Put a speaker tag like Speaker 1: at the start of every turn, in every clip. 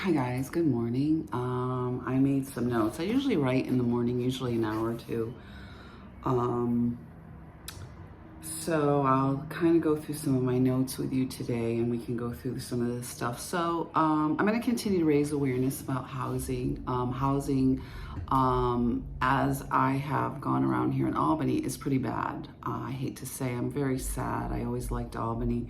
Speaker 1: Hi guys, good morning. I made some notes. I usually write in the morning, usually an hour or two. Um, so I'll kind of go through some of my notes with you today and we can go through some of this stuff. So I'm going to continue to raise awareness about housing. As I have gone around here in Albany, is pretty bad. I hate to say, I'm very sad. I always liked Albany.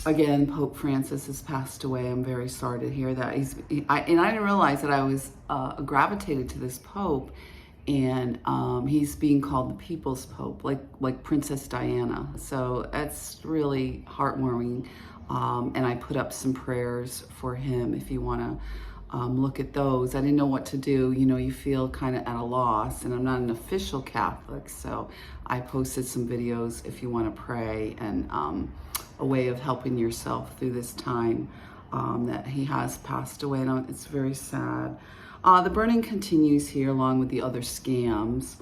Speaker 1: Again, Pope Francis has passed away. I'm very sorry to hear that. I didn't realize that I was gravitated to this Pope, and he's being called the People's Pope, like Princess Diana. So that's really heartwarming. And I put up some prayers for him if you want to look at those. I didn't know what to do. You know, you feel kind of at a loss, and I'm not an official Catholic, so I posted some videos if you want to pray, and a way of helping yourself through this time that he has passed away. And it's very sad. The burning continues here along with the other scams.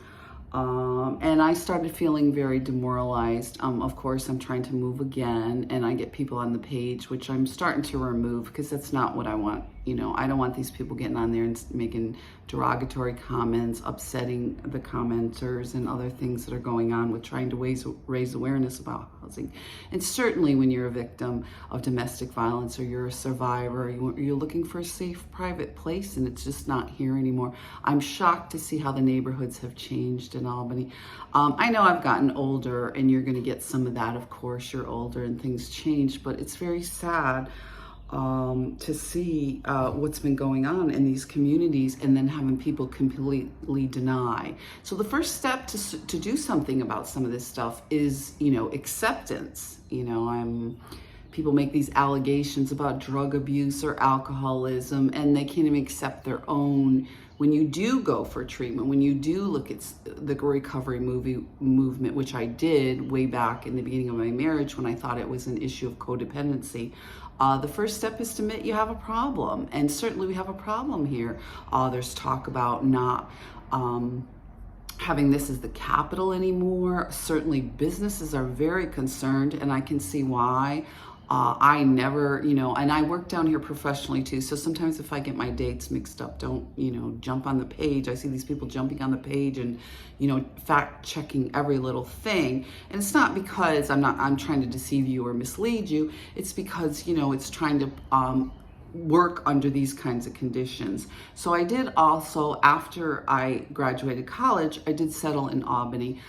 Speaker 1: And I started feeling very demoralized. Of course, I'm trying to move again, and I get people on the page, which I'm starting to remove because that's not what I want. You know, I don't want these people getting on there and making derogatory comments, upsetting the commenters, and other things that are going on with trying to raise awareness about housing. And certainly when you're a victim of domestic violence or you're a survivor, you're looking for a safe, private place, and it's just not here anymore. I'm shocked to see how the neighborhoods have changed in Albany. I know I've gotten older, and you're going to get some of that. Of course, you're older and things change, but it's very sad to see what's been going on in these communities, and then having people completely deny. So the first step to do something about some of this stuff is, you know, acceptance. You know, people make these allegations about drug abuse or alcoholism, and they can't even accept their own. When you do go for treatment, when you do look at the recovery movement, which I did way back in the beginning of my marriage when I thought it was an issue of codependency, the first step is to admit you have a problem. And certainly we have a problem here. There's talk about not having this as the capital anymore. Certainly businesses are very concerned, and I can see why. I never, you know, and I work down here professionally too. So sometimes if I get my dates mixed up, don't, you know, jump on the page. I see these people jumping on the page and, you know, fact checking every little thing. And it's not because I'm trying to deceive you or mislead you. It's because, you know, it's trying to, work under these kinds of conditions. So I did also, after I graduated college, I did settle in Albany,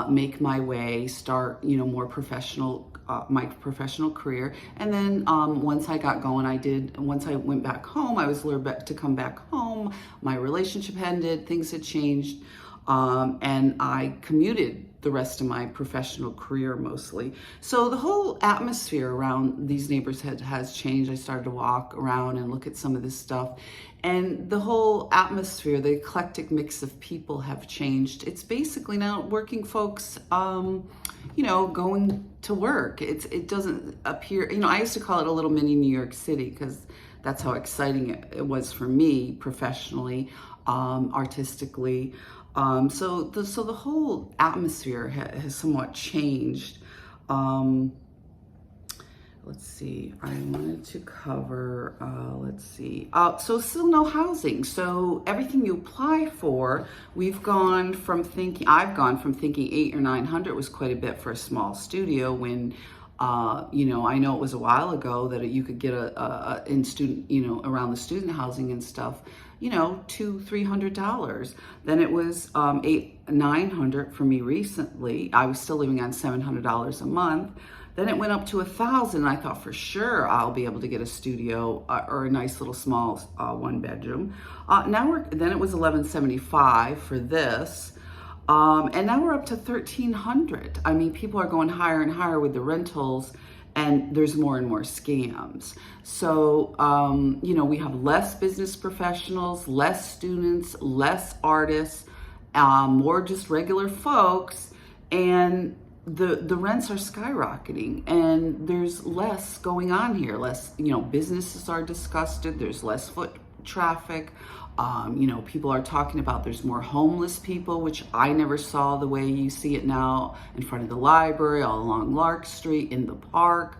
Speaker 1: make my way, start, you know, more professional, my professional career. And then once I got going, once I went back home, I was lured to come back home. My relationship ended, things had changed, and I commuted the rest of my professional career mostly. So the whole atmosphere around these neighborhoods has changed. I started to walk around and look at some of this stuff, and the whole atmosphere, the eclectic mix of people have changed. It's basically now working folks, you know, going to work. It doesn't appear, you know, I used to call it a little mini New York City because that's how exciting it was for me professionally, artistically. So the whole atmosphere has somewhat changed. Let's see, I wanted to cover, let's see. So still no housing. So everything you apply for, I've gone from thinking 800 or 900 was quite a bit for a small studio when, you know, I know it was a while ago that you could get in student, you know, around the student housing and stuff, you know, $200-300. Then it was $800-900 for me recently. I was still living on $700 a month. Then it went up to $1,000. I thought for sure I'll be able to get a studio or a nice little small one bedroom. Then it was $1,175 for this. And now we're up to $1,300. I mean, people are going higher and higher with the rentals, and there's more and more scams. So, you know, we have less business professionals, less students, less artists, more just regular folks, and the rents are skyrocketing, and there's less going on here. Less, you know, businesses are disgusted. There's less foot traffic. You know, people are talking about there's more homeless people, which I never saw the way you see it now in front of the library, all along Lark Street, in the park.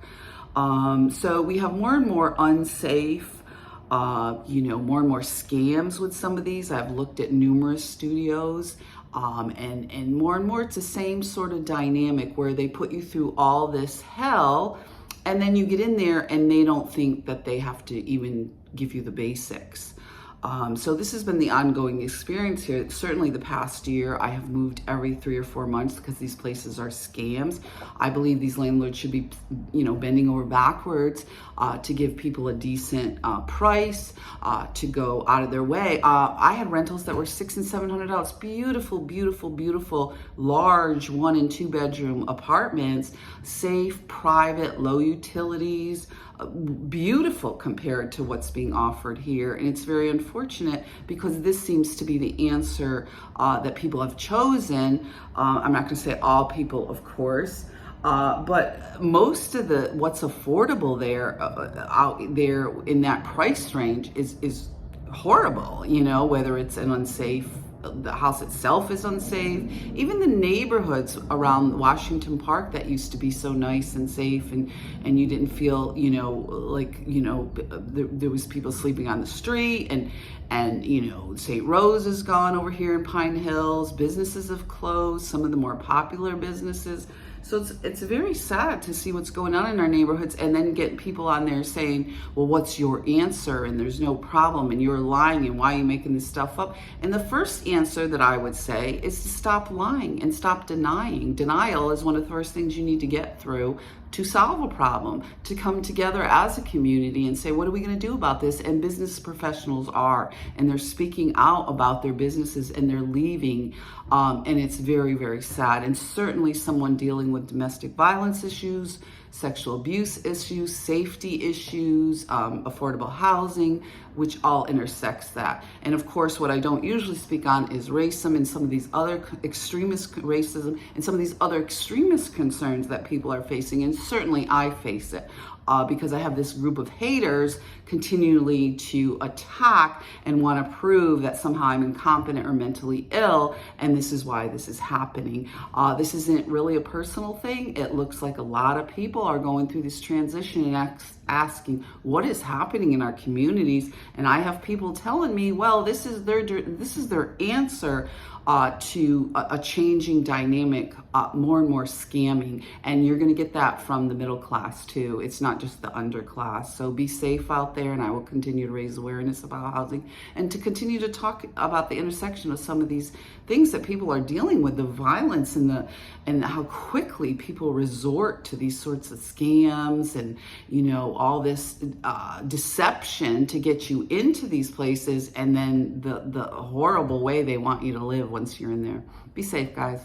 Speaker 1: So we have more and more unsafe, more and more scams with some of these. I've looked at numerous studios, and more it's the same sort of dynamic where they put you through all this hell, and then you get in there and they don't think that they have to even give you the basics. So this has been the ongoing experience here. Certainly the past year, I have moved every 3 or 4 months because these places are scams. I believe these landlords should be, bending over backwards to give people a decent price, to go out of their way. I had rentals that were $600 and $700. Beautiful, beautiful, beautiful, large 1 and 2 bedroom apartments, safe, private, low utilities, beautiful compared to what's being offered here. And it's very unfortunate because this seems to be the answer that people have chosen. I'm not going to say all people, of course, but most of what's affordable there out there in that price range is horrible, whether it's an unsafe, the house itself is unsafe. Even the neighborhoods around Washington Park that used to be so nice and safe, and you didn't feel, there was people sleeping on the street, and St. Rose is gone over here in Pine Hills. Businesses have closed, some of the more popular businesses. So it's very sad to see what's going on in our neighborhoods, and then get people on there saying, well, what's your answer? And there's no problem, and you're lying, and why are you making this stuff up? And the first answer that I would say is to stop lying and stop denying. Denial is one of the first things you need to get through to solve a problem, to come together as a community and say, what are we going to do about this? And business professionals are, and they're speaking out about their businesses, and they're leaving. And it's very, very sad. And certainly someone dealing with domestic violence issues, sexual abuse issues, safety issues, affordable housing, which all intersects that. And of course, what I don't usually speak on is racism and some of these other extremist racism and some of these other extremist concerns that people are facing. And certainly I face it. Because I have this group of haters continually to attack and want to prove that somehow I'm incompetent or mentally ill, and this is why this is happening. This isn't really a personal thing. It looks like a lot of people are going through this transition and asking what is happening in our communities, and I have people telling me, well, this is their answer to a changing dynamic, more and more scamming. And you're going to get that from the middle class too. It's not just the underclass. So be safe out there, and I will continue to raise awareness about housing and to continue to talk about the intersection of some of these things that people are dealing with, the violence and how quickly people resort to these sorts of scams and, all this deception to get you into these places, and then the horrible way they want you to live once you're in there. Be safe, guys.